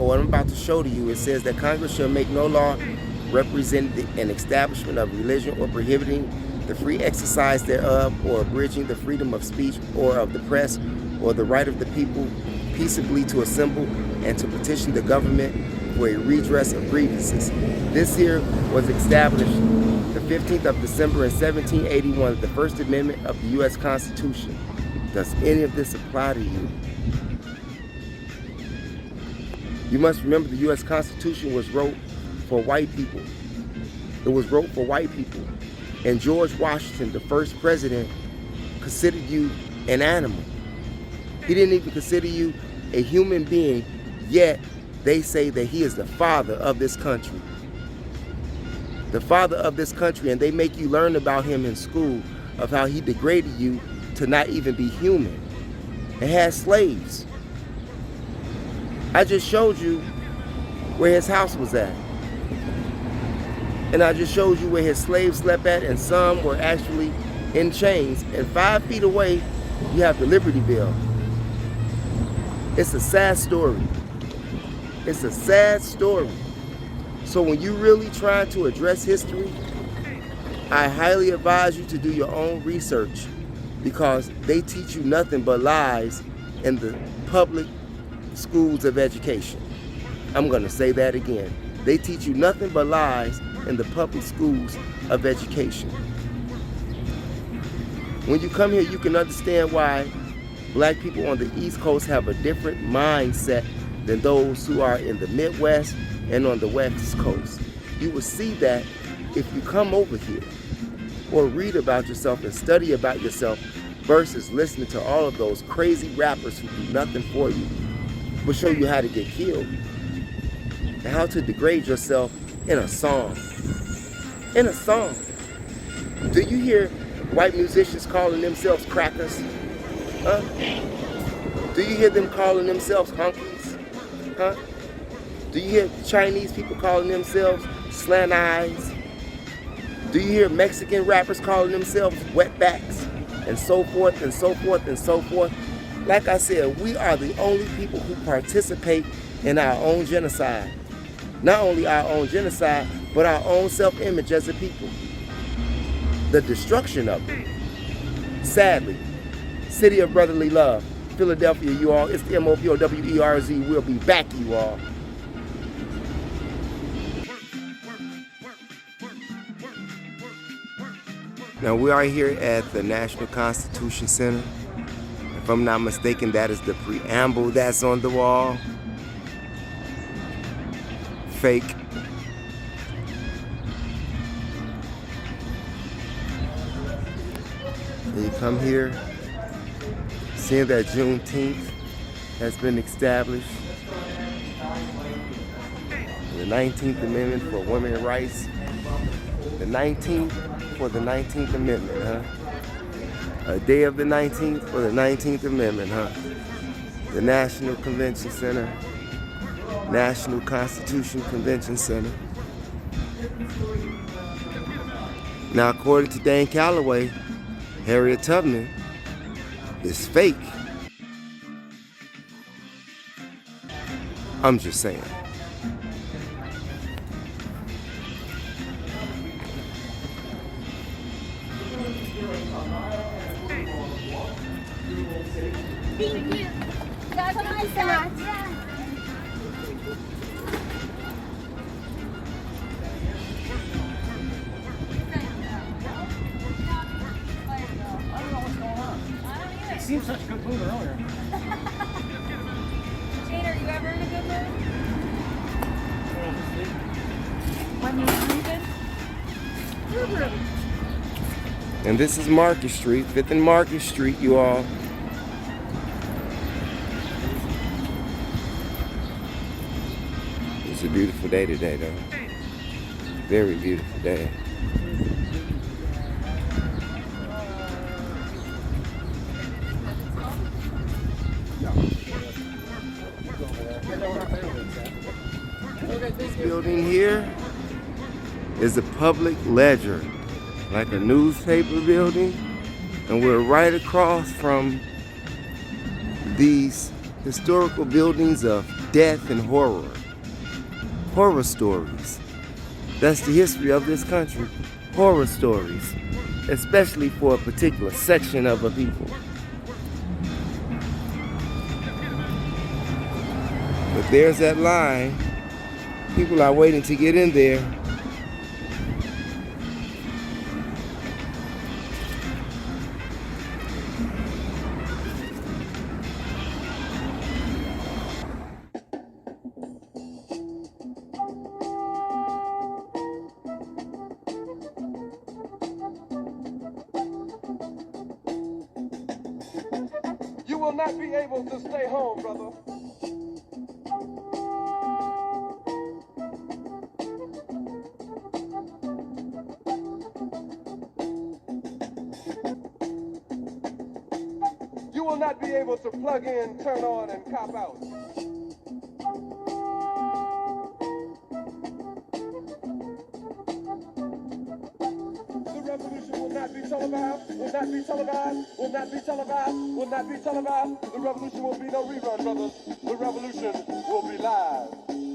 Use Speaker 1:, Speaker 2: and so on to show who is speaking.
Speaker 1: What I'm about to show to you, it says that Congress shall make no law representing an establishment of religion or prohibiting the free exercise thereof or abridging the freedom of speech or of the press or the right of the people peaceably to assemble and to petition the government for a redress of grievances. This here was established the 15th of December in 1781, the First Amendment of the U.S. Constitution. Does any of this apply to you? You must remember the U.S. Constitution was wrote for white people. It was wrote for white people. And George Washington, the first president, considered you an animal. He didn't even consider you a human being, yet they say that he is the father of this country. The father of this country, and they make you learn about him in school, of how he degraded you to not even be human and had slaves. I just showed you where his house was at. And I just showed you where his slaves slept at, and some were actually in chains. And 5 feet away, you have the Liberty Bell. It's a sad story. It's a sad story. So when you really try to address history, I highly advise you to do your own research, because they teach you nothing but lies in the public schools of education. I'm going to say that again. They teach you nothing but lies in the public schools of education. When you come here, you can understand why black people on the East Coast have a different mindset than those who are in the Midwest and on the West Coast. You will see that if you come over here or read about yourself and study about yourself versus listening to all of those crazy rappers who do nothing for you. Will show you how to get killed and how to degrade yourself in a song. In a song. Do you hear white musicians calling themselves crackers? Huh? Do you hear them calling themselves honkies? Huh? Do you hear Chinese people calling themselves slant eyes? Do you hear Mexican rappers calling themselves wetbacks? And so forth and so forth and so forth. Like I said, we are the only people who participate in our own genocide. Not only our own genocide, but our own self-image as a people. The destruction of it. Sadly, City of Brotherly Love, Philadelphia, you all. It's the MOPOWERZ. We'll be back, you all. Now we are here at the National Constitution Center. If I'm not mistaken, that is the preamble that's on the wall. Fake. And you come here, seeing that Juneteenth has been established. The 19th Amendment for women's rights. The 19th for the 19th Amendment, huh? A day of the 19th for the 19th Amendment, huh? The National Convention Center, National Constitution Convention Center. Now, according to Dan Calloway, Harriet Tubman is fake. I'm just saying.
Speaker 2: Thank you. That's what I said. Yeah.
Speaker 3: It seemed such a good mood earlier.
Speaker 2: Jane, are you ever in a good mood? When you're sleeping?
Speaker 1: And this is Market Street, 5th and Market Street, you all. It's a beautiful day today, though. Very beautiful day. This building here is a public ledger, like a newspaper building, and we're right across from these historical buildings of death and horror. Horror stories. That's the history of this country. Horror stories, especially for a particular section of a people. But there's that line. People are waiting to get in there.
Speaker 4: You will not be able to stay home, brother. You will not be able to plug in, turn on, and cop out. The revolution will not be televised, will not be televised, will not be televised, will not be televised. The revolution will be no rerun, brothers. The revolution will be live.